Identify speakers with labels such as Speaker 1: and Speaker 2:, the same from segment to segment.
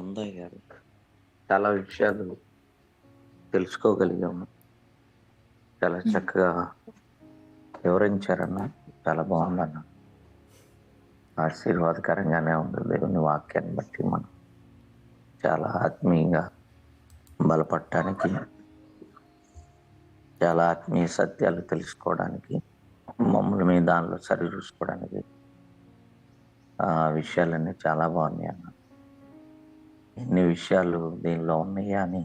Speaker 1: ముందయ్యారు. చాలా విషయాలు తెలుసుకోగలిగాము. చాలా
Speaker 2: హ్మ్.
Speaker 1: చక్కగా వివరించారన్న. చాలా బాగుందన్న. ఆశీర్వాదకరంగానే ఉంది. దేవుని వాక్యాన్ని బట్టి మనం చాలా ఆత్మీయంగా బలపడటానికి, చాలా ఆత్మీయ సత్యాలు తెలుసుకోవడానికి, మమ్మల్ని మీ దానిలో సరిచూసుకోవడానికి ఆ విషయాలన్నీ చాలా బాగున్నాయి అన్న. ఎన్ని విషయాలు దీనిలో ఉన్నాయా అని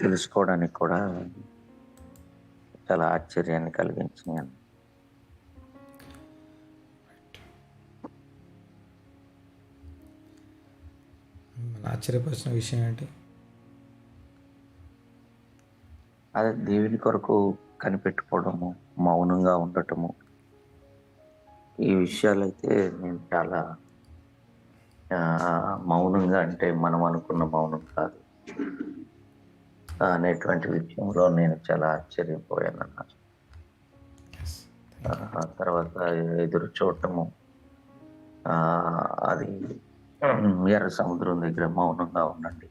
Speaker 1: తెలుసుకోవడానికి కూడా చాలా ఆశ్చర్యాన్ని కలిగించినాయి అన్న.
Speaker 2: మిమ్మల్ని ఆశ్చర్యపరిచిన విషయం ఏంటి?
Speaker 1: అదే దేవుని కొరకు కనిపెట్టుకోవడము, మౌనంగా ఉండటము. ఈ విషయాలైతే నేను చాలా మౌనంగా అంటే మనం అనుకున్న మౌనం కాదు అనేటువంటి విషయంలో నేను చాలా ఆశ్చర్యపోయానన్న.
Speaker 2: యెస్. Thank you.
Speaker 1: తర్వాత ఎదురు చూడటము, అది ఎర్ర సముద్రం దగ్గర మౌనంగా ఉండండి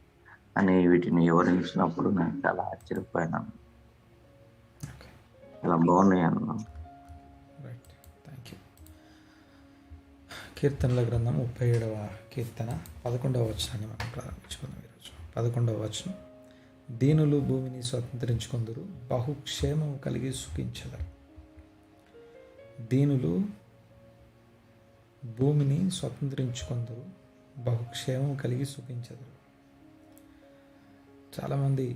Speaker 1: అని వీటిని వివరించినప్పుడు నేను చాలా ఆశ్చర్యపోయాను.
Speaker 2: ఓకే.
Speaker 1: చాలా బాగున్నాయి అన్న.
Speaker 2: రైట్. Thank you. కీర్తనల గ్రంథం 37వ కీర్తన 11వ వచనాన్ని మనం ప్రారంభించుకుందాం ఈరోజు. 11వ వచనం. దీనులు భూమిని స్వతంత్రించుకొందురు, బహుక్షేమము కలిగి సుఖించెదరు. దీనులు భూమిని స్వతంత్రించుకొందురు, బహుక్షేమం కలిగి సుఖించెదరు. చాలామంది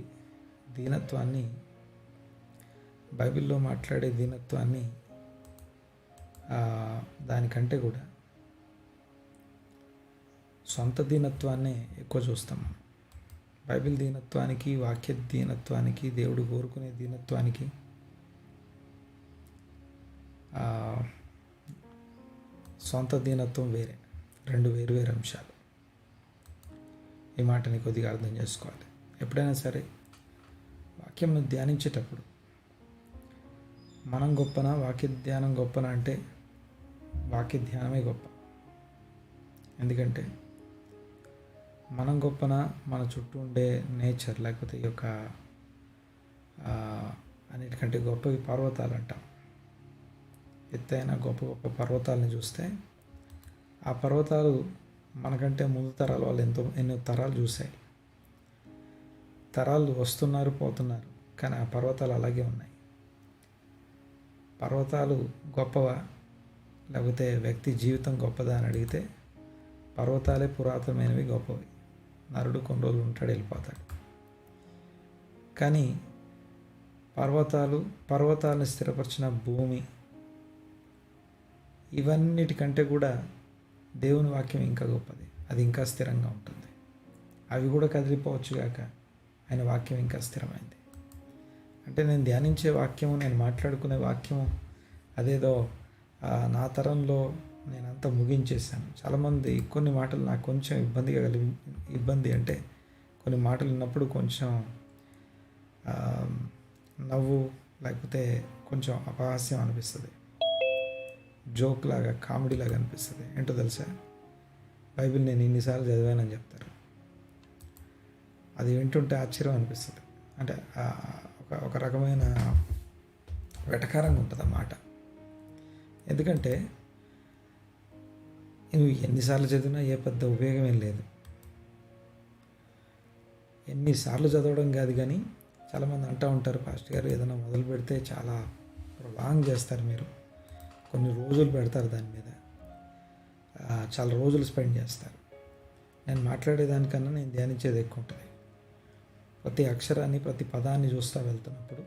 Speaker 2: దీనత్వాన్ని, బైబిల్లో మాట్లాడే దీనత్వాన్ని దానికంటే కూడా సొంత దీనత్వాన్నే ఎక్కువ చూస్తాం మనం. బైబిల్ దీనత్వానికి, వాక్య దీనత్వానికి, దేవుడు కోరుకునే దీనత్వానికి సొంత దీనత్వం వేరే. రెండు వేరు అంశాలు. ఈ మాటని కొద్దిగా అర్థం చేసుకోవాలి. ఎప్పుడైనా సరే వాక్యంను ధ్యానించేటప్పుడు మనం గొప్పనా, వాక్య ధ్యానం గొప్పనా అంటే వాక్య ధ్యానమే గొప్ప. ఎందుకంటే మనం గొప్పన, మన చుట్టూ ఉండే నేచర్, లేకపోతే ఈ యొక్క అన్నిటికంటే గొప్పవి పర్వతాలు అంటాం. ఎత్తైన గొప్ప గొప్ప పర్వతాలని చూస్తే ఆ పర్వతాలు మనకంటే ముందు తరాల వాళ్ళు ఎన్నో తరాలు చూశాయి. తరాలు వస్తున్నారు, పోతున్నారు, కానీ ఆ పర్వతాలు అలాగే ఉన్నాయి. పర్వతాలు గొప్పవా, లేకపోతే వ్యక్తి జీవితం గొప్పదా అని అడిగితే పర్వతాలే పురాతనమైనవి గొప్పవి. నరుడు కొన్ని రోజులు ఉంటాడు, వెళ్ళిపోతాడు. కానీ పర్వతాలను స్థిరపరిచిన భూమి, ఇవన్నిటికంటే కూడా దేవుని వాక్యం ఇంకా గొప్పది. అది ఇంకా స్థిరంగా ఉంటుంది. అవి కూడా కదిలిపోవచ్చు కాక ఆయన వాక్యం ఇంకా స్థిరమైంది. అంటే నేను ధ్యానించే వాక్యము, నేను మాట్లాడుకునే వాక్యము అదేదో నా తరంలో నేనంతా ముగించేశాను. చాలామంది కొన్ని మాటలు నాకు కొంచెం ఇబ్బంది అంటే కొన్ని మాటలు విన్నప్పుడు కొంచెం నవ్వు, లేకపోతే కొంచెం అపహాస్యం అనిపిస్తుంది, జోక్ లాగా, కామెడీ లాగా అనిపిస్తుంది. ఏంటో తెలుసా, బైబిల్ నేను ఇన్నిసార్లు చదివానని చెప్తారు. అది వింటుంటే ఆశ్చర్యం అనిపిస్తుంది. అంటే ఒక రకమైన వెటకారంగా ఉంటుంది అన్నమాట. ఎందుకంటే నువ్వు ఎన్నిసార్లు చదివినా ఏ పెద్ద ఉపయోగం ఏం లేదు. ఎన్నిసార్లు చదవడం కాదు, కానీ చాలామంది అంటూ ఉంటారు, పాస్టర్ గారు ఏదైనా మొదలు పెడితే చాలా లాంగ్ చేస్తారు, మీరు కొన్ని రోజులు పెడతారు దాని మీద, చాలా రోజులు స్పెండ్ చేస్తారు. నేను మాట్లాడేదానికన్నా నేను ధ్యానించేది ఎక్కువ ఉంటుంది. ప్రతి అక్షరాన్ని, ప్రతి పదాన్ని చూస్తూ వెళ్తున్నప్పుడు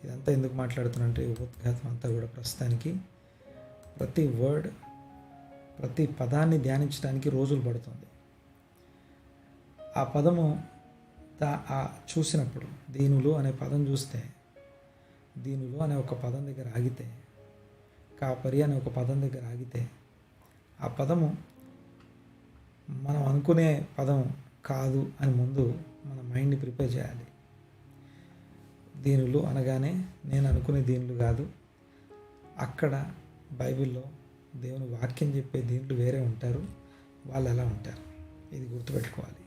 Speaker 2: ఇదంతా ఎందుకు మాట్లాడుతున్నంటే ఉపోద్ఘాతం అంతా కూడా ప్రస్తుతానికి ప్రతి వర్డ్, ప్రతి పదాన్ని ధ్యానించడానికి రోజులు పడుతుంది. ఆ పదము చూసినప్పుడు దీనులు అనే పదం చూస్తే, దీనులు అనే ఒక పదం దగ్గర ఆగితే, కాపరి అనే ఒక పదం దగ్గర ఆగితే, ఆ పదము మనం అనుకునే పదం కాదు అని ముందు మన మైండ్ని ప్రిపేర్ చేయాలి. దీనులు అనగానే నేను అనుకునే దీనులు కాదు. అక్కడ బైబిల్లో దేవుని వాక్యం చెప్పే దీనులు వేరే ఉంటారు, వాళ్ళు ఎలా ఉంటారు. ఇది గుర్తుపెట్టుకోవాలి.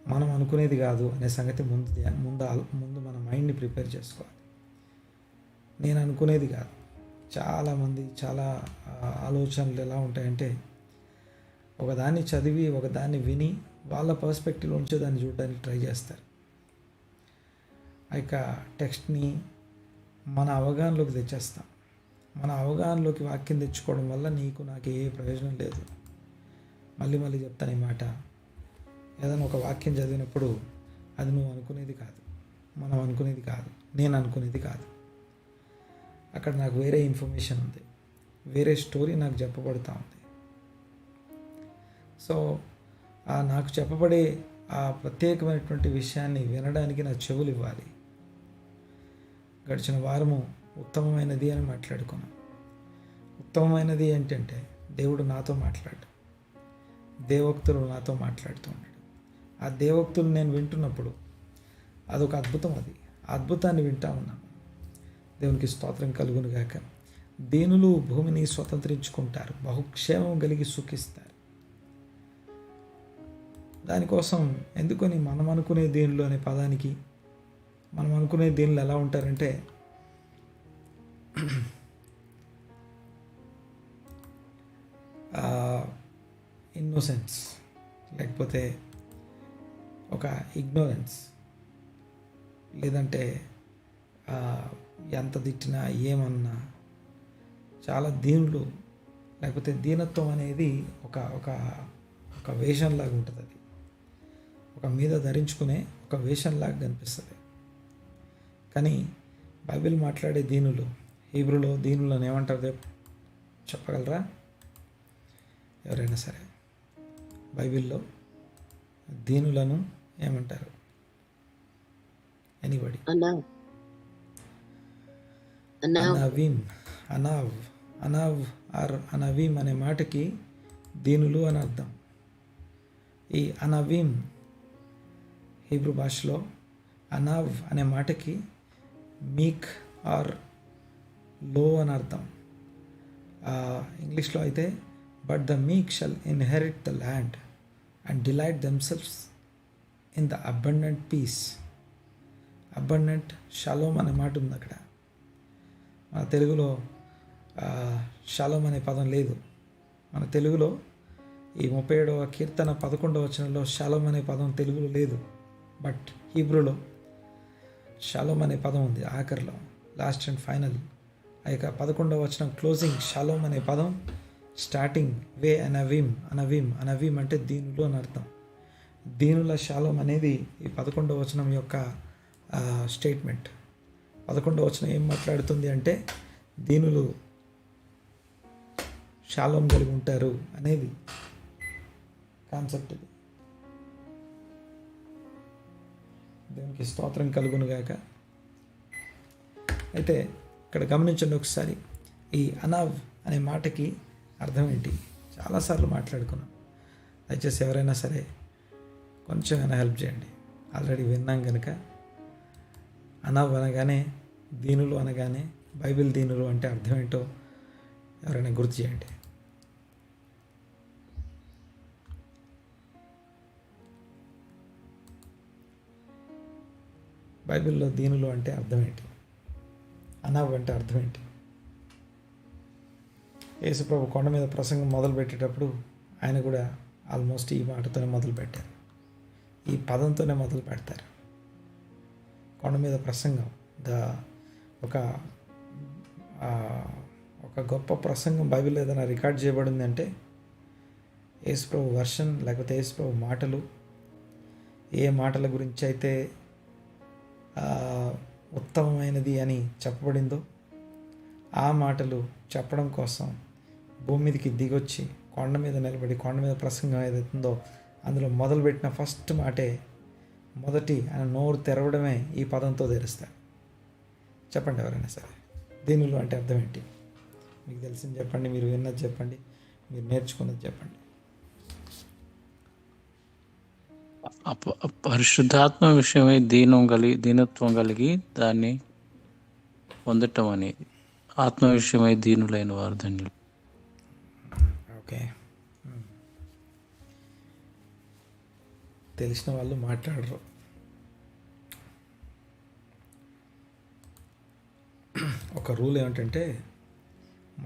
Speaker 2: మనం అనుకునేది కాదు అనే సంగతి ముందు మన మైండ్ని ప్రిపేర్ చేసుకోవాలి. నేను అనుకునేది కాదు. చాలామంది చాలా ఆలోచనలు ఎలా ఉంటాయంటే, ఒకదాన్ని చదివి ఒకదాన్ని విని వాళ్ళ పర్స్పెక్టివ్ నుంచి దాన్ని చూడడానికి ట్రై చేస్తారు. ఆ యొక్క టెక్స్ట్ని మన అవగాహనలోకి తెచ్చేస్తాం. మన అవగాహనలోకి వాక్యం తెచ్చుకోవడం వల్ల నీకు నాకు ఏ ప్రయోజనం లేదు. మళ్ళీ చెప్తాను ఈ మాట. ఏదైనా ఒక వాక్యం చదివినప్పుడు అది నువ్వు అనుకునేది కాదు, మనం అనుకునేది కాదు, నేను అనుకునేది కాదు. అక్కడ నాకు వేరే ఇన్ఫర్మేషన్ ఉంది, వేరే స్టోరీ నాకు చెప్పబడుతూ ఉంది. సో నాకు చెప్పబడే ఆ ప్రత్యేకమైనటువంటి విషయాన్ని వినడానికి నా చెవులు ఇవ్వాలి. గడిచిన వారము ఉత్తమమైనది అని మాట్లాడుకున్నాం. ఉత్తమమైనది ఏంటంటే దేవుడు నాతో మాట్లాడు, దేవోక్తులు నాతో మాట్లాడుతూ ఉన్నాడు. ఆ దేవోక్తులు నేను వింటున్నప్పుడు అదొక అద్భుతం. అది ఆ అద్భుతాన్ని వింటా ఉన్నాను. దేవునికి స్తోత్రం కలుగును గాక. దీనులు భూమిని స్వతంత్రించుకుంటారు, బహుక్షేమం కలిగి సుఖిస్తారు. దానికోసం ఎందుకని మనం అనుకునే దీనులు అనే పదానికి, మనం అనుకునే దీనులు ఎలా ఉంటారంటే, ఇన్నోసెన్స్, లేకపోతే ఒక ఇగ్నోరెన్స్, లేదంటే ఎంత తిట్టినా ఏమన్నా చాలా దీనులు, లేకపోతే దీనత్వం అనేది ఒక ఒక ఒక వేషంలాగా ఉంటుంది. అది ఒక మీద ధరించుకునే ఒక వేషంలాగా కనిపిస్తుంది. కానీ బైబిల్ మాట్లాడే దీనులు, హీబ్రూలో దీనులను ఏమంటారు చెప్పగలరా? ఎవరైనా సరే బైబిల్లో దీనులను ఏమంటారు? ఎనీబడి? అనవీమ్. అనావ్ ఆర్ అనవీమ్ అనే మాటకి దీనులు అని అర్థం. ఈ అనవీమ్ హీబ్రూ భాషలో అనావ్ అనే మాటకి మీక్ ఆర్ లో అని అర్థం. ఇంగ్లీష్లో అయితే but the meek shall inherit the land and delight themselves in the abundant peace. Abundant shalom అనే మాట ఉంది అక్కడ. మన తెలుగులో షలోమ్ అనే పదం లేదు. మన తెలుగులో ఈ 37వ కీర్తన 11వ వచనంలో షలోమ్ అనే పదం తెలుగులో లేదు. బట్ హీబ్రూలో షలోమ్ అనే పదం ఉంది ఆఖరిలో, లాస్ట్ అండ్ ఫైనల్. ఆ యొక్క 11వ వచనం క్లోజింగ్ షలోమ్ అనే పదం, స్టార్టింగ్ వే అనవీమ్ అంటే దీనులు అని అర్థం. దీనుల షలోమ్ అనేది ఈ 11వ వచనం యొక్క స్టేట్మెంట్. 11వ వచనం ఏం మాట్లాడుతుంది అంటే దీనులు షలోమ్ కలిగి ఉంటారు అనేది కాన్సెప్ట్. ఇది దేవునికి స్తోత్రం కలుగును గాక. అయితే ఇక్కడ గమనించండి ఒకసారి, ఈ అనావ్ అనే మాటకి అర్థం ఏంటి? చాలాసార్లు మాట్లాడుకున్నాం. దయచేసి ఎవరైనా సరే కొంచెం హెల్ప్ చేయండి. ఆల్రెడీ విన్నాం కనుక. అనావ్ అనగానే, దీనులు అనగానే, బైబిల్ దీనులు అంటే అర్థం ఏంటో ఎవరైనా గుర్తు చేయండి. బైబిల్లో దీనులు అంటే అర్థం ఏంటి? అనావ్ అంటే అర్థం ఏంటి? యేసుప్రభు కొండ మీద ప్రసంగం మొదలుపెట్టేటప్పుడు ఆయన కూడా ఆల్మోస్ట్ ఈ మాటతోనే మొదలుపెట్టారు, ఈ పదంతోనే మొదలు పెడతారు. కొండ మీద ప్రసంగం ఒక గొప్ప ప్రసంగం బైబిల్లో ఏదైనా రికార్డ్ చేయబడింది అంటే యేసుప్రభు వర్షన్, లేకపోతే యేసుప్రభు మాటలు, ఏ మాటల గురించి అయితే ఉత్తమమైనది అని చెప్పబడిందో ఆ మాటలు చెప్పడం కోసం భూమి మీదకి దిగొచ్చి కొండ మీద నిలబడి కొండ మీద ప్రసంగం ఏదైతుందో అందులో మొదలుపెట్టిన ఫస్ట్ మాటే, మొదటి ఆయన నోరు తెరవడమే ఈ పదంతో తెరుస్తారు. చెప్పండి ఎవరైనా సరే, దీనులు అంటే అర్థం ఏంటి? మీకు తెలిసింది చెప్పండి, మీరు విన్నది చెప్పండి, మీరు నేర్చుకున్నది చెప్పండి.
Speaker 3: పరిశుద్ధాత్మ విషయమై దీనత్వం కలిగి దాన్ని పొందటం అనేది. ఆత్మ విషయమై దీనులైన వారు ధన్యులు.
Speaker 2: ఓకే, తెలిసిన వాళ్ళు మాట్లాడరు. ఒక రూల్ ఏమిటంటే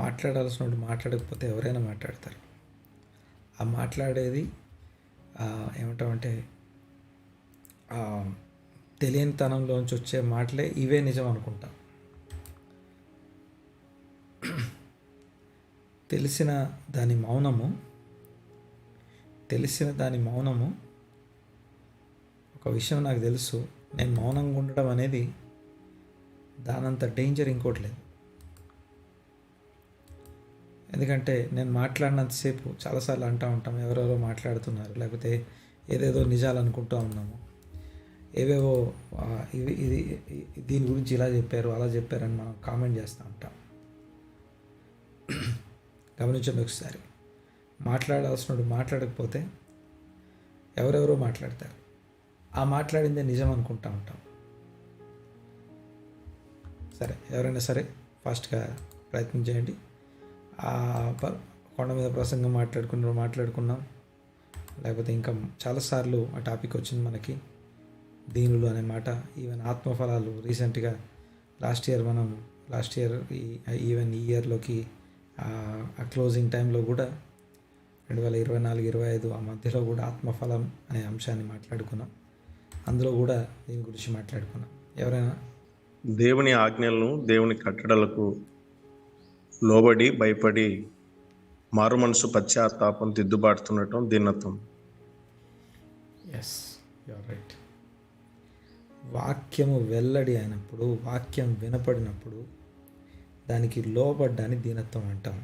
Speaker 2: మాట్లాడాల్సిన వాడు మాట్లాడకపోతే ఎవరైనా మాట్లాడతారు. ఆ మాట్లాడేది ఏమంటామంటే తెలియనితనంలోంచి వచ్చే మాటలే ఇవే నిజం అనుకుంటాం. తెలిసిన దాని మౌనము ఒక విషయం నాకు తెలుసు, నేను మౌనంగా ఉండడం అనేది దానంత డేంజర్ ఇంకోటి లేదు. ఎందుకంటే నేను మాట్లాడినంతసేపు చాలాసార్లు అంటూ ఉంటాం, ఎవరెవరో మాట్లాడుతున్నారు, లేకపోతే ఏదేదో నిజాలు అనుకుంటూ ఉన్నాము, ఏవేవో ఇది దీని గురించి ఇలా చెప్పారు అలా చెప్పారని మనం కామెంట్ చేస్తూ ఉంటాం. గమనించండి ఒకసారి, మాట్లాడాల్సినప్పుడు మాట్లాడకపోతే ఎవరెవరో మాట్లాడతారు, ఆ మాట్లాడిందే నిజం అనుకుంటూ ఉంటాం. సరే, ఎవరైనా సరే ఫాస్ట్గా ప్రయత్నం చేయండి. కొండ మీద ప్రసంగం మాట్లాడుకున్నాం, లేకపోతే ఇంకా చాలాసార్లు ఆ టాపిక్ వచ్చింది మనకి, దీనులు అనే మాట. ఈవెన్ ఆత్మఫలాలు రీసెంట్గా లాస్ట్ ఇయర్ ఈవెన్ ఈ ఇయర్లోకి ఆ క్లోజింగ్ టైంలో కూడా 2024-25 ఆ మధ్యలో కూడా ఆత్మఫలం అనే అంశాన్ని మాట్లాడుకున్నాం. అందులో కూడా దీని గురించి మాట్లాడుకున్నాం. ఎవరైనా
Speaker 4: దేవుని ఆజ్ఞలను, దేవుని కట్టడలకు లోబడి భయపడి మారు మనసు, పశ్చాత్తాపం, దిద్దుబాటుతుండటం దీనత్వం.
Speaker 2: Yes, you are right. వాక్యము వెల్లడి అయినప్పుడు, వాక్యం వినపడినప్పుడు దానికి లోబడ్డాన్ని దీనత్వం అంటాం.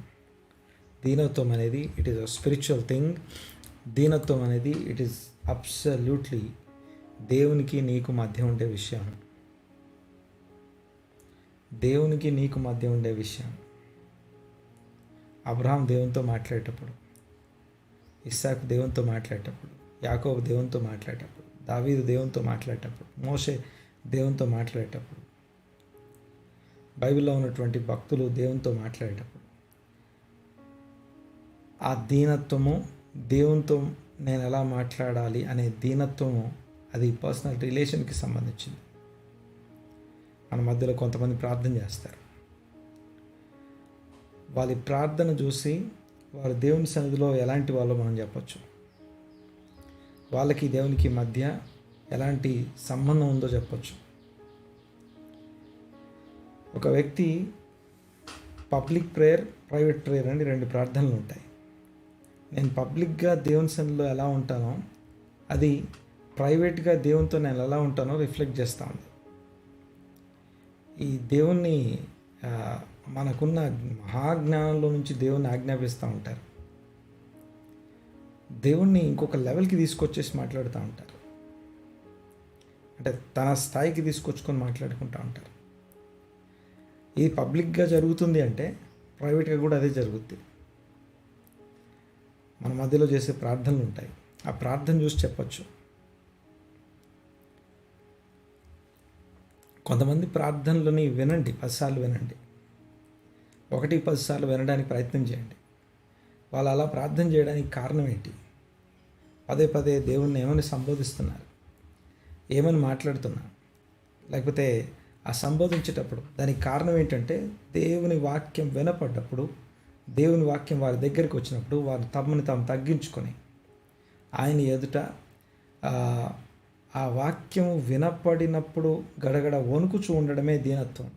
Speaker 2: దీనత్వం అనేది it is a spiritual thing. దీనత్వం అనేది ఇట్ ఈస్ అబ్సల్యూట్లీ దేవునికి నీకు మధ్య ఉండే విషయం. దేవునికి నీకు మధ్య ఉండే విషయం. అబ్రహాం దేవునితో మాట్లాడేటప్పుడు, ఇస్సాకు దేవునితో మాట్లాడేటప్పుడు, యాకోబు దేవునితో మాట్లాడేటప్పుడు, దావీదు దేవునితో మాట్లాడేటప్పుడు, మోషే దేవునితో మాట్లాడేటప్పుడు, బైబిల్లో ఉన్నటువంటి భక్తులు దేవునితో మాట్లాడేటప్పుడు ఆ దీనత్వము, దేవునితో నేను ఎలా మాట్లాడాలి అనే దీనత్వము, అది పర్సనల్ రిలేషన్కి సంబంధించింది. మన మధ్యలో కొంతమంది ప్రార్థన చేస్తారు. వాళ్ళ ప్రార్థన చూసి వారు దేవుని సన్నిధిలో ఎలాంటి వాళ్ళో మనం చెప్పచ్చు. వాళ్ళకి దేవునికి మధ్య ఎలాంటి సంబంధం ఉందో చెప్పచ్చు. ఒక వ్యక్తి పబ్లిక్ ప్రేయర్, ప్రైవేట్ ప్రేయర్ అని 2 ప్రార్థనలు ఉంటాయి. నేను పబ్లిక్గా దేవుని సన్నిధిలో ఎలా ఉంటానో అది ప్రైవేట్గా దేవునితో నేను ఎలా ఉంటానో రిఫ్లెక్ట్ చేస్తూ ఉంది. ఈ దేవుణ్ణి మనకున్న మహాజ్ఞానంలో నుంచి దేవుణ్ణి ఆజ్ఞాపిస్తూ ఉంటారు. దేవుణ్ణి ఇంకొక లెవెల్కి తీసుకొచ్చేసి మాట్లాడుతూ ఉంటారు. అంటే తన స్థాయికి తీసుకొచ్చుకొని మాట్లాడుకుంటూ ఉంటారు. ఇది పబ్లిక్గా జరుగుతుంది అంటే ప్రైవేట్గా కూడా అదే జరుగుద్ది. మన మధ్యలో చేసే ప్రార్థనలు ఉంటాయి. ఆ ప్రార్థన చూసి చెప్పచ్చు. కొంతమంది ప్రార్థనలని వినండి, 10 సార్లు వినండి, 1-10 సార్లు వినడానికి ప్రయత్నం చేయండి. వాళ్ళు అలా ప్రార్థన చేయడానికి కారణం ఏంటి? పదే దేవుణ్ణి ఏమని సంబోధిస్తున్నారు, ఏమని మాట్లాడుతున్నారు, లేకపోతే ఆ సంబోధించేటప్పుడు దానికి కారణం ఏంటంటే దేవుని వాక్యం వినపడ్డప్పుడు, దేవుని వాక్యం వారి దగ్గరికి వచ్చినప్పుడు వారు తమని తాము తగ్గించుకొని ఆయన ఎదుట ఆ వాక్యం వినపడినప్పుడు గడగడ వణుకుచూ ఉండడమే దీనత్వం.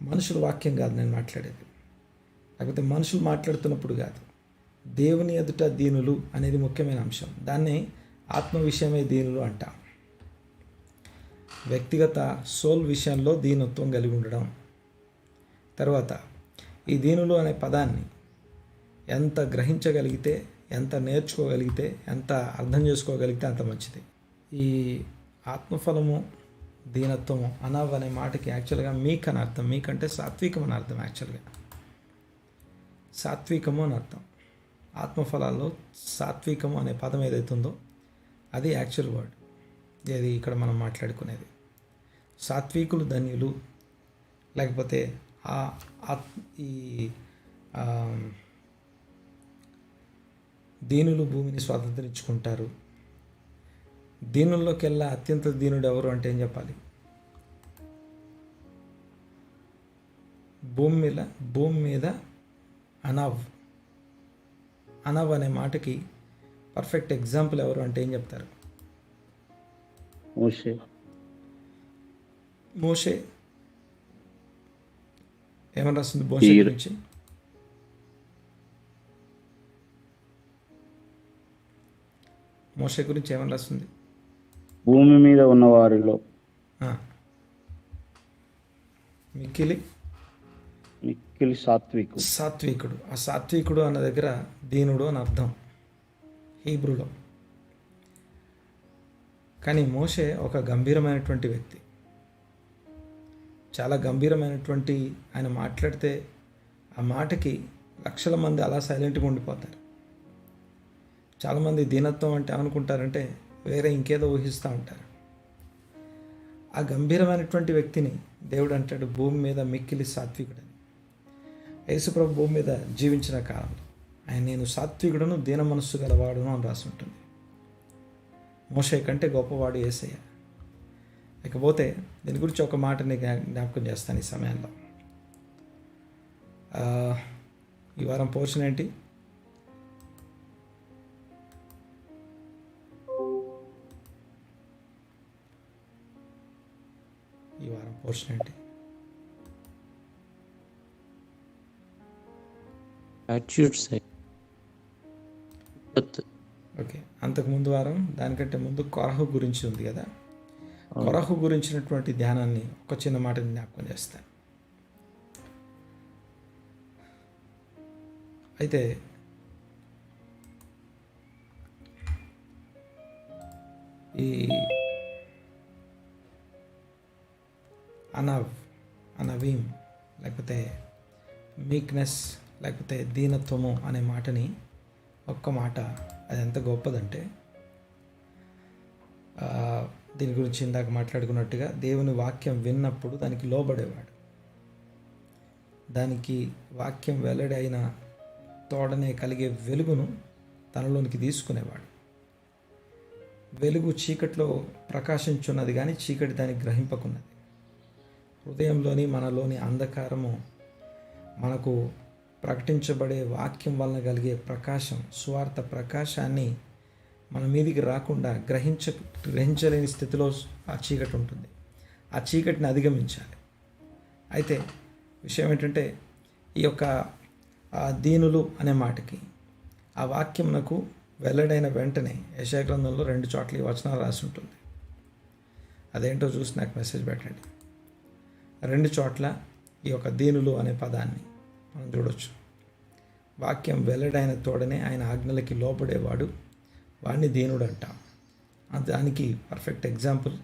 Speaker 2: మనుషుల వాక్యం కాదు నేను మాట్లాడేది, లేకపోతే మనుషులు మాట్లాడుతున్నప్పుడు కాదు. దేవుని ఎదుట దీనులు అనేది ముఖ్యమైన అంశం. దాన్ని ఆత్మ విషయమే దీనులు అంటాం. వ్యక్తిగత సోల్ విషయంలో దీనత్వం కలిగి ఉండడం. తర్వాత ఈ దీనులు అనే పదాన్ని ఎంత గ్రహించగలిగితే, ఎంత నేర్చుకోగలిగితే, ఎంత అర్థం చేసుకోగలిగితే అంత మంచిది. ఈ ఆత్మఫలము, దీనత్వము అనవ్ అనే మాటకి యాక్చువల్గా మీక్ అని అర్థం. మీక్ అంటే సాత్వికం అని అర్థం. యాక్చువల్గా సాత్వికము అని అర్థం. ఆత్మఫలాల్లో సాత్వికము అనే పదం ఏదైతే ఉందో అది యాక్చువల్ వర్డ్. ఇది ఇక్కడ మనం మాట్లాడుకునేది. సాత్వికులు ధన్యులు, లేకపోతే ఈ దీనులు భూమిని స్వాతంత్రించుకుంటారు. దీనుల్లోకెల్లా అత్యంత దీనుడు ఎవరు అంటే ఏం చెప్పాలి? భూమి మీద అనవ్ అనే మాటకి పర్ఫెక్ట్ ఎగ్జాంపుల్ ఎవరు అంటే ఏం చెప్తారు? మోషే. ఏమని రాస్తుంది మోషే గురించి? మోషే గురించి ఏమని రాస్తుంది?
Speaker 5: భూమి మీద ఉన్న వారిలో
Speaker 2: మిక్కిలి సాత్వికుడు. ఆ సాత్వికుడు అన్న దగ్గర దీనుడు అని అర్థం హీబ్రూలో. కానీ మోషే ఒక గంభీరమైనటువంటి వ్యక్తి, చాలా గంభీరమైనటువంటి. ఆయన మాట్లాడితే ఆ మాటకి లక్షల మంది అలా సైలెంట్గా ఉండిపోతారు. చాలామంది దీనత్వం అంటే ఏమనుకుంటారంటే వేరే ఇంకేదో ఊహిస్తూ ఉంటారు. ఆ గంభీరమైనటువంటి వ్యక్తిని దేవుడు అంటాడు భూమి మీద మిక్కిలి సాత్వికుడని. యేసుప్రభు భూమి మీద జీవించిన కాలంలో ఆయన నేను సాత్వికుడును దీన మనస్సు గలవాడును అని రాసి ఉంటుంది. మోషే కంటే గొప్పవాడు యేసయ్య. ఇకపోతే దీని గురించి ఒక మాటని జ్ఞాపకం చేస్తాను ఈ సమయంలో. ఈ వారం పోర్షన్ ఏంటి? ఓకే, అంతకుముందు వారం దానికంటే ముందు కొరహు గురించి ఉంది కదా. కొరహు గురించినటువంటి ధ్యానాన్ని ఒక చిన్న మాటని జ్ఞాపకం చేస్తాను. అయితే ఈ అనవీం లేకపోతే మీక్నెస్ లేకపోతే దీనత్వము అనే మాటని ఒక్క మాట అది ఎంత గొప్పదంటే, దీని గురించి ఇందాక మాట్లాడుకున్నట్టుగా దేవుని వాక్యం విన్నప్పుడు దానికి లోబడేవాడు. దానికి వాక్యం వెల్లడైన తోడనే కలిగే వెలుగును తనలోనికి తీసుకునేవాడు. వెలుగు చీకట్లో ప్రకాశించున్నది కానీ చీకటి దాన్ని గ్రహింపకున్నది. హృదయంలోని మనలోని అంధకారము మనకు ప్రకటించబడే వాక్యం వలన కలిగే ప్రకాశం, సువార్త ప్రకాశాన్ని మన మీదికి రాకుండా గ్రహించలేని స్థితిలో ఆ చీకటి ఉంటుంది. ఆ చీకటిని అధిగమించాలి. అయితే విషయం ఏంటంటే ఈ యొక్క దీనులు అనే మాటకి ఆ వాక్యం నాకు వెల్లడైన వెంటనే యెషయా గ్రంథంలో 2 చోట్ల ఈ వచనాలు రాసి ఉంటుంది. అదేంటో చూసి నాకు మెసేజ్ పెట్టండి. 2 చోట్ల ఈ యొక్క దీనులు అనే పదాన్ని మనం చూడవచ్చు. వాక్యం వెల్లడైన తోడనే ఆయన ఆజ్ఞలకి లోబడేవాడు వాడిని దీనుడు అంటాం. దానికి పర్ఫెక్ట్ ఎగ్జాంపుల్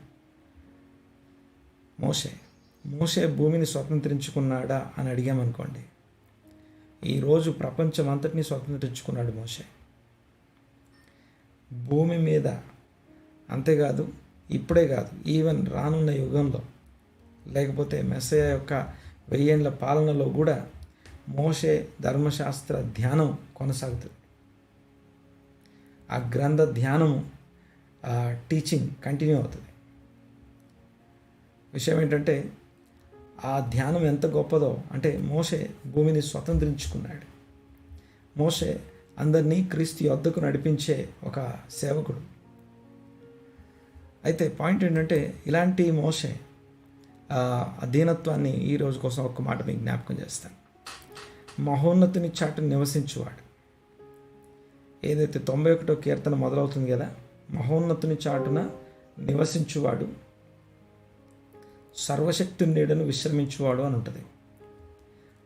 Speaker 2: మోషే భూమిని స్వతంత్రించుకున్నాడా అని అడిగామనుకోండి, ఈరోజు ప్రపంచం అంతటినీ స్వతంత్రించుకున్నాడు మోషే. భూమి మీద అంతేకాదు, ఇప్పుడే కాదు, ఈవెన్ రానున్న యుగంలో లేకపోతే మెస్సయ్య యొక్క 1000 ఏళ్ల పాలనలో కూడా మోషే ధర్మశాస్త్ర ధ్యానం కొనసాగుతుంది. ఆ గ్రంథ ధ్యానము టీచింగ్ కంటిన్యూ అవుతుంది. విషయం ఏంటంటే ఆ ధ్యానం ఎంత గొప్పదో అంటే మోషే భూమిని స్వతంత్రించుకున్నాడు. మోషే అందరినీ క్రీస్తు యొద్దకు నడిపించే ఒక సేవకుడు. అయితే పాయింట్ ఏంటంటే ఇలాంటి మోషే దీనత్వాన్ని ఈ రోజు కోసం ఒక్క మాట మీకు జ్ఞాపకం చేస్తాను. మహోన్నతుని చాటును నివసించువాడు. ఏదైతే 91వ కీర్తన మొదలవుతుంది కదా, మహోన్నతుని చాటున నివసించువాడు, సర్వశక్తుని నీడను విశ్రమించువాడు అని ఉంటుంది.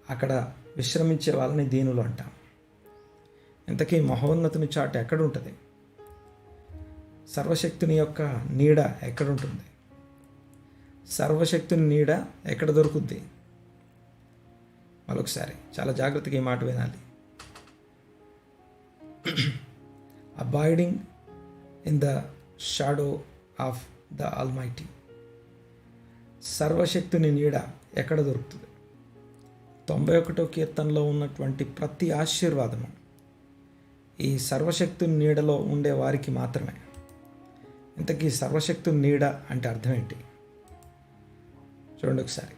Speaker 2: అక్కడ విశ్రమించే వాళ్ళని దీనులు అంటాం. ఇంతకీ మహోన్నతుని చాటు ఎక్కడ ఉంటుంది? సర్వశక్తుని యొక్క నీడ ఎక్కడుంటుంది? సర్వశక్తుని నీడ ఎక్కడ దొరుకుద్ది? మరొకసారి చాలా జాగ్రత్తగా ఈ మాట వినాలి. Abiding in the shadow of the almighty. సర్వశక్తుని నీడ ఎక్కడ దొరుకుతుంది? 91వ కీర్తనలో ఉన్నటువంటి ప్రతి ఆశీర్వాదము ఈ సర్వశక్తుని నీడలో ఉండే వారికి మాత్రమే. ఇంతకీ సర్వశక్తుని నీడ అంటే అర్థం ఏంటి చూడండి ఒకసారి.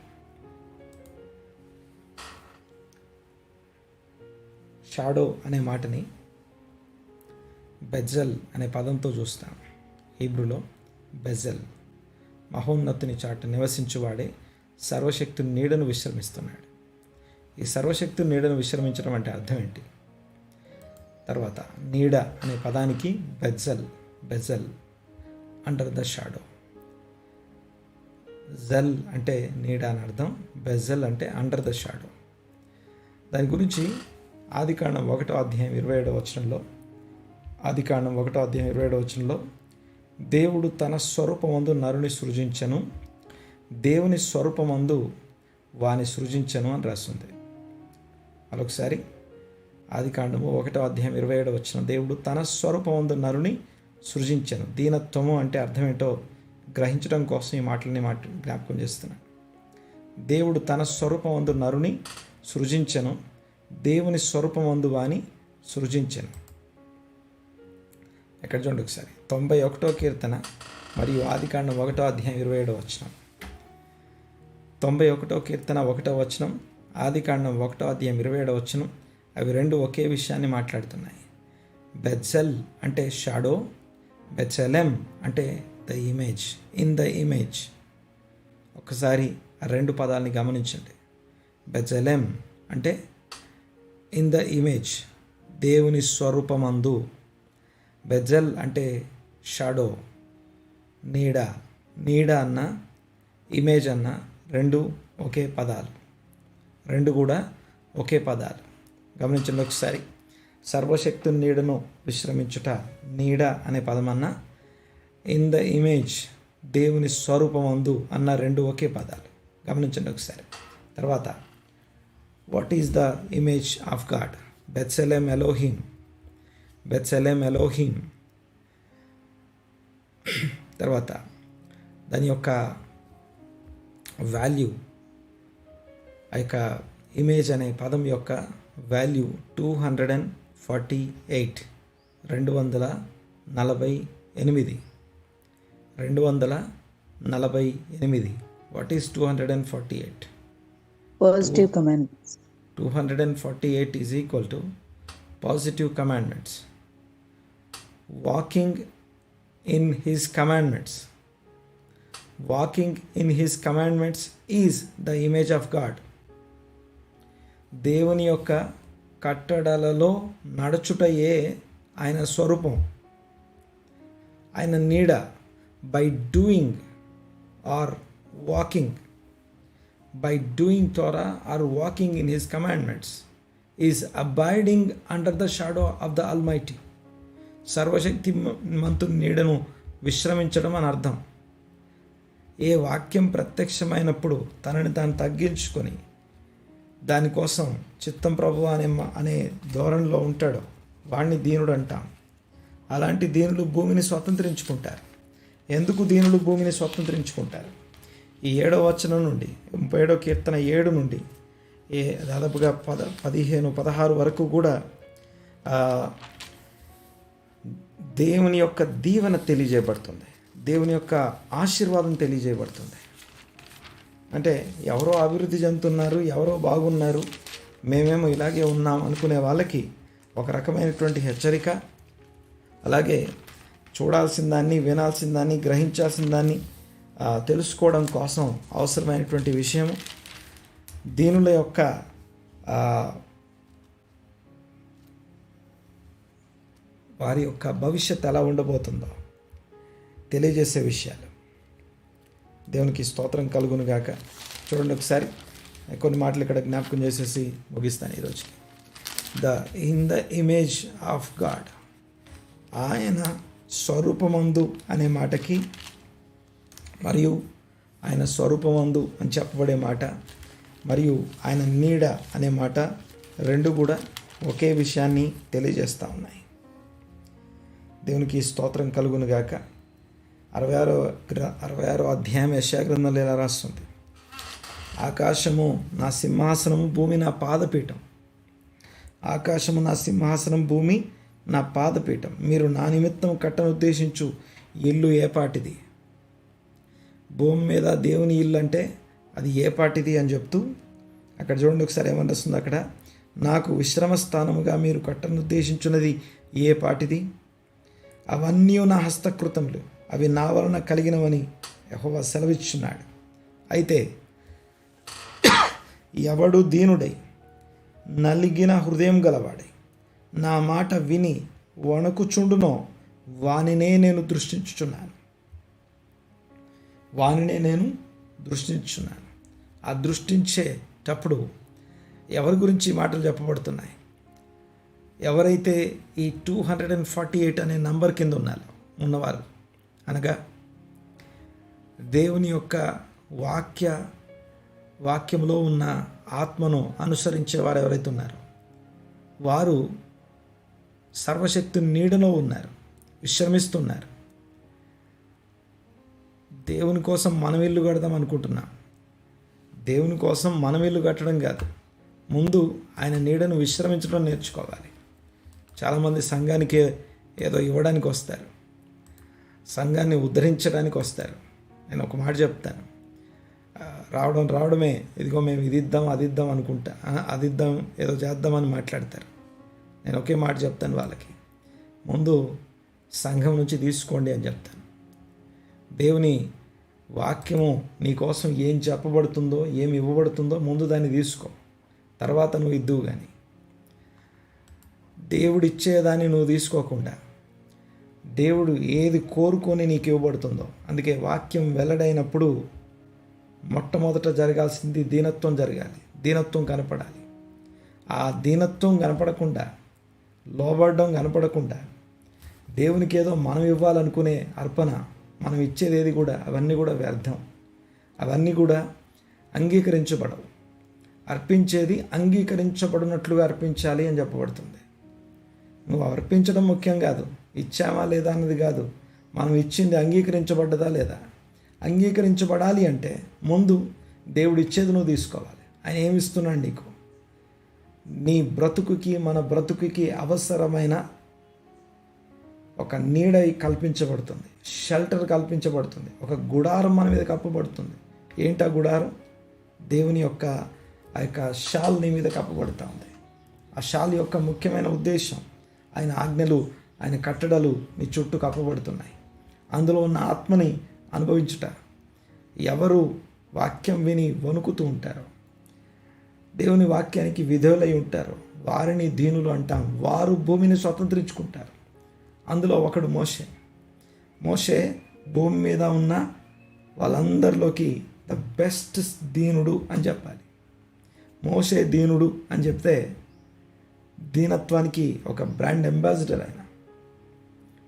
Speaker 2: షాడో అనే మాటని బెజ్జల్ అనే పదంతో చూస్తాం. హీబ్రూలో బెజల్, మహోన్నతుని చాటు నివసించువాడే సర్వశక్తుని నీడను విశ్రమిస్తున్నాడు. ఈ సర్వశక్తుని నీడను విశ్రమించడం అంటే అర్థం ఏంటి? తర్వాత నీడ అనే పదానికి bezel under the shadow. Jal అంటే నీడ అని అర్థం, బెజల్ అంటే అండర్ ద షాడో. దాని గురించి ఆదికాండం 1వ అధ్యాయం 27వ వచనంలో దేవుడు తన స్వరూపమందు నరుని సృజించెను, దేవుని స్వరూపమందు వాని సృజించెను అని రాస్తుంది. మరొకసారి ఆదికాండము 1వ అధ్యాయం 27వ వచనం, దేవుడు తన స్వరూపమందు నరుని సృజించెను. దీనత్వము అంటే అర్థం ఏంటో గ్రహించడం కోసం ఈ మాటలని జ్ఞాపకం చేస్తున్నాను. దేవుడు తన స్వరూపమందు నరుని సృజించెను, దేవుని స్వరూపమందు వాని సృజించెను. ఎక్కడ చూడండి ఒకసారి. 91వ కీర్తన మరియు ఆదికాండం 1వ అధ్యాయం 27వ వచనం. 91వ కీర్తన 1వ వచనం, ఆదికాండం 1వ అధ్యాయం 27వ వచనం, అవి రెండు ఒకే విషయాన్ని మాట్లాడుతున్నాయి. బెజ్జల్ అంటే షాడో, బెత్సెలెం అంటే the image, in the image. ఒకసారి ఆ రెండు పదాలని గమనించండి. బెత్సెలెం అంటే ఇన్ ద ఇమేజ్, దేవుని స్వరూపమందు. బెజల్ అంటే షాడో, నీడ అన్న ఇమేజ్ అన్న రెండు ఒకే పదాలు, రెండు కూడా ఒకే పదాలు. గమనించండి ఒకసారి. సర్వశక్తుని నీడను విశ్రమించుట, నీడ అనే పదమన్న, ఇన్ ద ఇమేజ్ దేవుని స్వరూపమందు అన్న రెండు ఒకే పదాలు. గమనించండి ఒకసారి. తర్వాత what is the image of God? బెత్సెలెం ఎలోహిం. తర్వాత దాని యొక్క వాల్యూ, ఆ యొక్క ఇమేజ్ అనే పదం యొక్క value 248. 248. What is 248?
Speaker 6: Positive commandments.
Speaker 2: 248 is equal to positive commandments. Walking in his commandments. Walking in his commandments is the image of God. దేవుని యొక్క కట్టడలలో నడుచుటయే ఆయన స్వరూపం, ఆయన నీడ. By doing or walking, by doing Torah or walking in his commandments is abiding under the shadow of the Almighty. సర్వశక్తి మంతుని నీడను విశ్రమించడం అని అర్థం. ఏ వాక్యం ప్రత్యక్షమైనప్పుడు తనని తాను తగ్గించుకొని దానికోసం చిత్తం ప్రభు అనే ధోరణిలో ఉంటాడో వాడిని దీనుడు అంటాం. అలాంటి దీనులు భూమిని స్వతంత్రించుకుంటారు. ఎందుకు దీనులు భూమిని స్వతంత్రించుకుంటారు? ఈ 7వ వచనం నుండి 37వ కీర్తన 7 నుండి దాదాపుగా 15-16 వరకు కూడా దేవుని యొక్క దీవెన తెలియజేయబడుతుంది, దేవుని యొక్క ఆశీర్వాదం తెలియజేయబడుతుంది. అంటే ఎవరో అభివృద్ధి చెందుతున్నారు, ఎవరో బాగున్నారు, మేమేమో ఇలాగే ఉన్నాం అనుకునే వాళ్ళకి ఒక రకమైనటువంటి హెచ్చరిక. అలాగే చూడాల్సిన దాన్ని, వినాల్సిన దాన్ని, గ్రహించాల్సిన దాన్ని తెలుసుకోవడం కోసం అవసరమైనటువంటి విషయం దీనుల యొక్క వారి యొక్క భవిష్యత్తు ఎలా ఉండబోతుందో తెలియజేసే విషయాలు. దేవునికి స్తోత్రం కలుగును గాక. చూడండి ఒకసారి కొన్ని మాటలు ఇక్కడ జ్ఞాపకం చేసేసి ముగిస్తాను ఈరోజుకి. In the image of God, ఆయన స్వరూపమందు అనే మాటకి మరియు ఆయన స్వరూపమందు అని చెప్పబడే మాట మరియు ఆయన నీడ అనే మాట రెండు కూడా ఒకే విషయాన్ని తెలియజేస్తూ ఉన్నాయి. దేవునికి స్తోత్రం కలుగును గాక. 66వ అధ్యాయం యెషయా గ్రంథంలో ఇలా రాస్తుంది: ఆకాశము నా సింహాసనము, భూమి నా పాదపీఠం. ఆకాశము నా సింహాసనం, భూమి నా పాదపీఠం. మీరు నా నిమిత్తం కట్టనుద్దేశించు ఇల్లు ఏపాటిది? భూమి మీద దేవుని ఇల్లు అంటే అది ఏపాటిది అని చెప్తూ అక్కడ చూడండి ఒకసారి ఏమని వస్తుంది అక్కడ, నాకు విశ్రమ స్థానముగా మీరు కట్టనుద్దేశించున్నది ఏ పాటిది? అవన్నీ నా హస్తకృతములు, అవి నా వలన కలిగినవని యెహోవా సెలవిచ్చున్నాడు. అయితే ఎవడు దీనుడై నలిగిన హృదయం గలవాడై నా మాట విని వణకుచుండునో వానినే నేను దృష్టించుచున్నాను. ఆ దృష్టించేటప్పుడు ఎవరి గురించి ఈ మాటలు చెప్పబడుతున్నాయి? ఎవరైతే ఈ 248 అనే నంబర్ కింద ఉన్నవారు, అనగా దేవుని యొక్క వాక్యంలో ఉన్న ఆత్మను అనుసరించేవారు ఎవరైతే ఉన్నారో వారు సర్వశక్తుని నీడలో ఉన్నారు, విశ్రమిస్తున్నారు. దేవుని కోసం మనం ఇల్లు కడదాం అనుకుంటున్నాం. దేవుని కోసం మనం ఇల్లు కట్టడం కాదు, ముందు ఆయన నీడను విశ్రమించడం నేర్చుకోవాలి. చాలామంది సంఘానికి ఏదో ఇవ్వడానికి వస్తారు, సంఘాన్ని ఉద్ధరించడానికి వస్తారు. నేను ఒక మాట చెప్తాను, రావడమే ఇదిగో మేము ఇది ఇద్దాం అది ఇద్దాం అనుకుంటా, అది ఇద్దాం ఏదో చేద్దామని మాట్లాడతారు. నేను ఒకే మాట చెప్తాను వాళ్ళకి, ముందు సంఘం నుంచి తీసుకోండి అని చెప్తాను. దేవుని వాక్యము నీకోసం ఏం చెప్పబడుతుందో ఏమి ఇవ్వబడుతుందో ముందు దాన్ని తీసుకో, తర్వాత నువ్వు ఇద్దువు. కానీ దేవుడిచ్చేదాన్ని నువ్వు తీసుకోకుండా దేవుడు ఏది కోరుకొని నీకు ఇవ్వబడుతుందో, అందుకే వాక్యం వెల్లడైనప్పుడు మొట్టమొదట జరగాల్సింది దీనత్వం జరగాలి, దీనత్వం కనపడాలి. ఆ దీనత్వం కనపడకుండా, లోబడడం కనపడకుండా దేవునికి ఏదో మనం ఇవ్వాలనుకునే అర్పణ, మనం ఇచ్చేది ఏది కూడా అవన్నీ కూడా వ్యర్థం, అవన్నీ కూడా అంగీకరించబడవు. అర్పించేది అంగీకరించబడినట్లుగా అర్పించాలి అని చెప్పబడుతుంది. నువ్వు అర్పించడం ముఖ్యం కాదు, ఇచ్చామా లేదా అన్నది కాదు, మనం ఇచ్చింది అంగీకరించబడ్డదా లేదా. అంగీకరించబడాలి అంటే ముందు దేవుడు ఇచ్చేది నువ్వు తీసుకోవాలి. ఆయన ఏమి ఇస్తున్నాడు నీకు? నీ బ్రతుకుకి మన బ్రతుకుకి అవసరమైన ఒక నీడ కల్పించబడుతుంది, షెల్టర్ కల్పించబడుతుంది, ఒక గుడారం మన మీద కప్పబడుతుంది. ఏంటి ఆ గుడారం? దేవుని యొక్క ఆ యొక్క షాల్ నీ మీద కప్పబడుతూ ఉంది. ఆ షాల్ యొక్క ముఖ్యమైన ఉద్దేశం ఆయన ఆజ్ఞలు, ఆయన కట్టడలు నీ చుట్టూ కప్పబడుతున్నాయి. అందులో ఉన్న ఆత్మని అనుభవించుట. ఎవరు వాక్యం విని వణుకుతూ ఉంటారో, దేవుని వాక్యానికి విధేయులై ఉంటారో వారిని దీనులు అంటాం. వారు భూమిని స్వతంత్రించుకుంటారు. అందులో ఒకడు మోషే భూమి మీద ఉన్న వాళ్ళందరిలోకి ద బెస్ట్ దీనుడు అని చెప్పాలి. మోషే దీనుడు అని చెప్తే దీనత్వానికి ఒక బ్రాండ్ అంబాసిడర్ ఆయన.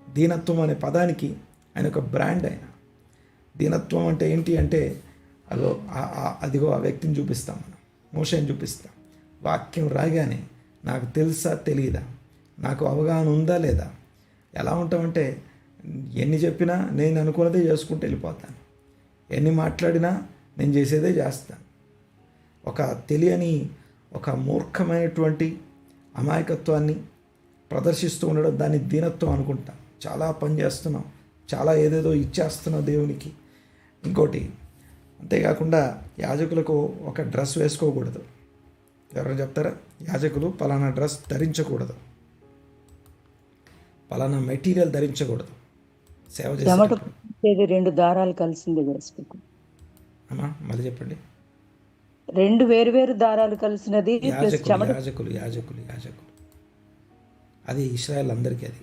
Speaker 2: దీనత్వం అనే పదానికి ఆయన ఒక బ్రాండ్. ఆయన దీనత్వం అంటే ఏంటి అంటే అదిగో ఆ వ్యక్తిని చూపిస్తాం, మనం మోషేని చూపిస్తాం. వాక్యం రాగానే నాకు తెలుసా తెలియదా, నాకు అవగాహన ఉందా లేదా, ఎలా ఉంటామంటే ఎన్ని చెప్పినా నేను అనుకున్నదే చేసుకుంటూ వెళ్ళిపోతాను, ఎన్ని మాట్లాడినా నేను చేసేదే చేస్తాను. ఒక తెలియని ఒక మూర్ఖమైనటువంటి అమాయకత్వాన్ని ప్రదర్శిస్తూ ఉండడం దాన్ని దీనత్వం అనుకుంటాం. చాలా పని చేస్తున్నాం, చాలా ఏదేదో ఇచ్చేస్తున్నాం దేవునికి. ఇంకోటి అంతేకాకుండా యాజకులకు ఒక డ్రెస్ వేసుకోకూడదు. ఎవరైనా చెప్తారా? యాజకులు పలానా డ్రెస్ ధరించకూడదు, పలానా మెటీరియల్ ధరించకూడదు. సేవ చేసేటప్పుడు
Speaker 6: 2 దారాలు కలిసింది వేసుకోకు.
Speaker 2: అమ్మా మళ్ళీ చెప్పండి.
Speaker 6: 2 వేరు దారాలు కలిసినది
Speaker 2: యాజకులు అది ఇశ్రాయేల్ అందరికీ. అది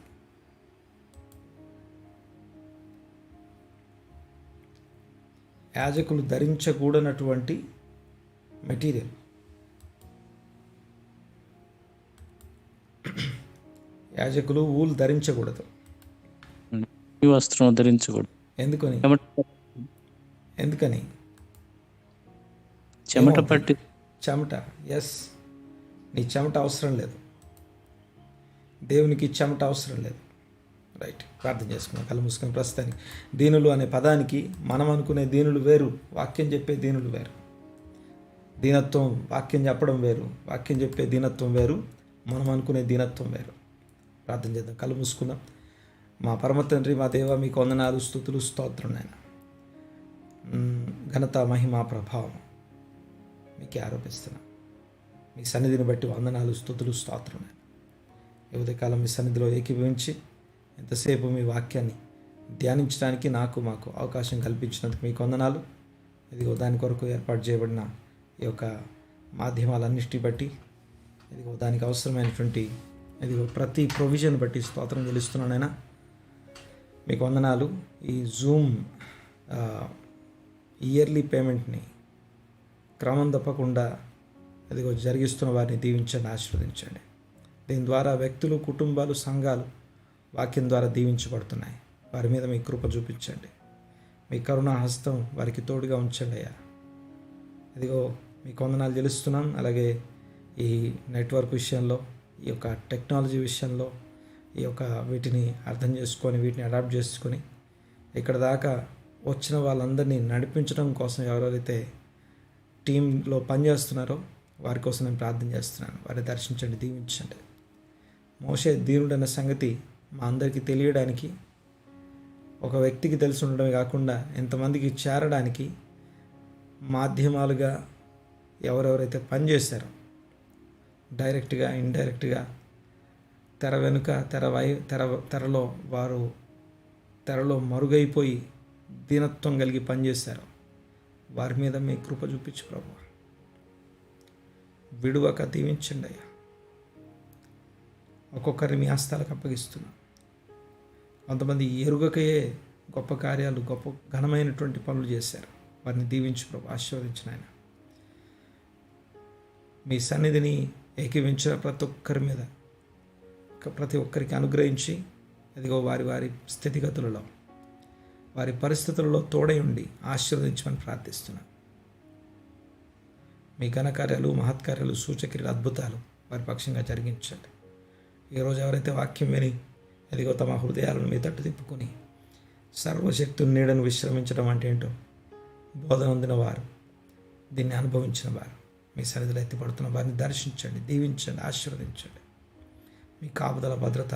Speaker 2: యాజకులు ధరించకూడనటువంటి మెటీరియల్. యాజకులు ఊలు ధరించకూడదు.
Speaker 3: ఈ వస్త్రం ధరించకూడదు.
Speaker 2: ఎందుకని?
Speaker 3: చెమట పట్టి
Speaker 2: చెమట. ఎస్, నీ చెమట అవసరం లేదు, దేవునికి చెమట అవసరం లేదు. రైట్, ప్రార్థన చేసుకున్నాం కళ్ళు మూసుకొని. ప్రస్తుతానికి దీనులు అనే పదానికి మనం అనుకునే దీనులు వేరు, వాక్యం చెప్పే దీనులు వేరు. దీనత్వం వాక్యం చెప్పడం వేరు, వాక్యం చెప్పే దీనత్వం వేరు, మనం అనుకునే దీనత్వం వేరు. ప్రార్థన చేద్దాం. కళ్ళు మూసుకుందాం. మా పరమ తండ్రి, మా దేవ, మీకు వందనాలు, స్తుతులు, స్తోత్రం నాయన. ఘనత, మహిమ, ప్రభావం మీకే ఆరోపిస్తున్నాం. మీ సన్నిధిని బట్టి వందనాలు, స్తుతులు, స్తోత్రం నాయన. ఈ ఉదయకాలం మీ సన్నిధిలో ఏకీభవించి ఎంతసేపు మీ వాక్యాన్ని ధ్యానించడానికి మాకు అవకాశం కల్పించినందుకు మీకు వందనాలు. ఇదిగో దాని కొరకు ఏర్పాటు చేయబడిన ఈ యొక్క మాధ్యమాలన్నిటి బట్టి, ఇదిగో దానికి అవసరమైనటువంటి ఇదిగో ప్రతి ప్రొవిజన్ బట్టి స్తోత్రం చెల్లిస్తున్నానైనా. మీకు వందనాలు. ఈ జూమ్ ఇయర్లీ పేమెంట్ని క్రమం తప్పకుండా ఇదిగో జరిగిస్తున్న వారిని దీవించండి, ఆశీర్వదించండి. దీని ద్వారా వ్యక్తులు, కుటుంబాలు, సంఘాలు వాక్యం ద్వారా దీవించబడుతున్నాయి. వారి మీద మీ కృప చూపించండి. మీ కరుణా హస్తం వారికి తోడుగా ఉంచండి అయ్యా. ఇదిగో మీకు వందనాలు చెల్లిస్తున్నాం. అలాగే ఈ నెట్వర్క్ విషయంలో, ఈ యొక్క టెక్నాలజీ విషయంలో, ఈ యొక్క వీటిని అర్థం చేసుకొని, వీటిని అడాప్ట్ చేసుకొని ఇక్కడ దాకా వచ్చిన వాళ్ళందరినీ నడిపించడం కోసం ఎవరైతే టీంలో పనిచేస్తున్నారో వారి కోసం నేను ప్రార్థన చేస్తున్నాను. వారిని దర్శించండి, దీవించండి. మోషే దీనుడన్న సంగతి మా అందరికీ తెలియడానికి, ఒక వ్యక్తికి తెలిసి ఉండడమే కాకుండా ఎంతమందికి చేరడానికి మాధ్యమాలుగా ఎవరెవరైతే పనిచేశారో డైరెక్ట్గా, ఇండైరెక్ట్గా, తెర వెనుక, తెరలో వారు తెరలో మరుగైపోయి దీనత్వం కలిగి పనిచేశారు. వారి మీద మీ కృప చూపించు ప్రభువా. విడువక దీవించండి అయ్యా. ఒక్కొక్కరిని మీ హస్తాలకు అప్పగిస్తున్నాం. కొంతమంది ఎరుగకయే గొప్ప కార్యాలు, గొప్ప ఘనమైనటువంటి పనులు చేశారు. వారిని దీవించు ప్రభు, ఆశీర్వదించిన ఆయన. మీ సన్నిధిని ఏకీవించిన ప్రతి ఒక్కరికి అనుగ్రహించి, అదిగో వారి వారి స్థితిగతులలో, వారి పరిస్థితులలో తోడై ఉండి ఆశీర్వదించమని ప్రార్థిస్తున్నాను. మీ ఘనకార్యాలు, మహత్కార్యాలు, సూచక్రియలు, అద్భుతాలు వారి పక్షంగా జరిగించండి. ఈరోజు ఎవరైతే వాక్యం విని అదిగో తమ హృదయాలను మీ తట్టు తిప్పుకొని సర్వశక్తుని నీడను విశ్రమించడం అంటే ఏంటో బోధన పొందిన వారు, దీన్ని అనుభవించిన వారు మీ సన్నిధిలో ఎత్తిపడుతున్న వారిని దర్శించండి, దీవించండి, ఆశీర్వదించండి. మీ కాపుదల, భద్రత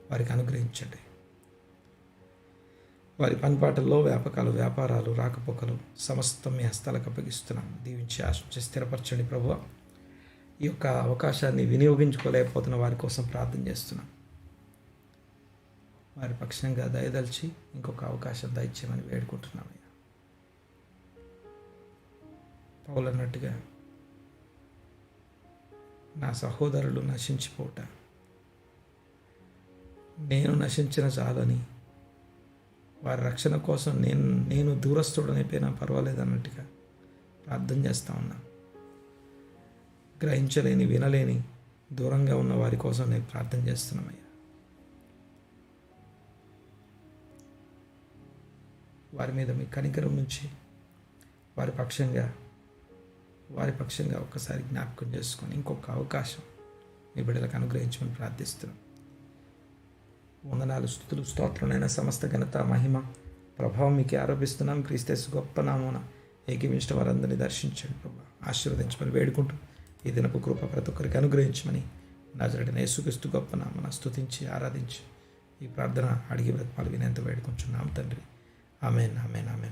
Speaker 2: వారికి అనుగ్రహించండి. వారి పనిపాటల్లో, వ్యాపారాలు, రాకపోకలు సమస్తం మీ హస్తాలకు అప్పగిస్తున్నాం. దీవించి ఆశించి స్థిరపరచండి ప్రభువా. ఈ యొక్క అవకాశాన్ని వినియోగించుకోలేకపోతున్న వారి కోసం ప్రార్థన చేస్తున్నాం. వారి పక్షంగా దయదలిచి ఇంకొక అవకాశం దయచేయమని వేడుకుంటున్నామయ్యా. పౌలు అన్నట్టుగా నా సహోదరులు నశించిపోట, నేను నశించిన చాలని, వారి రక్షణ కోసం నేను దూరస్తుడనైపోయినా పర్వాలేదు అన్నట్టుగా ప్రార్థన చేస్తూ ఉన్నాను. గ్రహించలేని, వినలేని, దూరంగా ఉన్న వారి కోసం నేను ప్రార్థన చేస్తున్నామయ్యా. వారి మీద మీ కనికరం నుంచి వారి పక్షంగా ఒక్కసారి జ్ఞాపకం చేసుకొని ఇంకొక అవకాశం మీ బిడ్డలకు అనుగ్రహించమని ప్రార్థిస్తున్నాం. వందనాలు, స్తుతులు, స్తోత్రమైన సమస్త ఘనత, మహిమ, ప్రభావం మీకే ఆరోపిస్తున్నాం. క్రీస్తు గొప్ప నామమున ఏకీవించిన వారందరినీ దర్శించండి ప్రభా, ఆశీర్వదించమని వేడుకుంటూ ఈ దినపు కృప ప్రతి ఒక్కరికి అనుగ్రహించమని నజరేయుడైన యేసుక్రీస్తు గొప్ప నామమున స్తుతించి ఆరాధించి ఈ ప్రార్థన అడిగి బ్రతమాలు వినేంత వేడుకుంటున్నాం తండ్రి. ఆమేన్, ఆమేన్, ఆమేన్.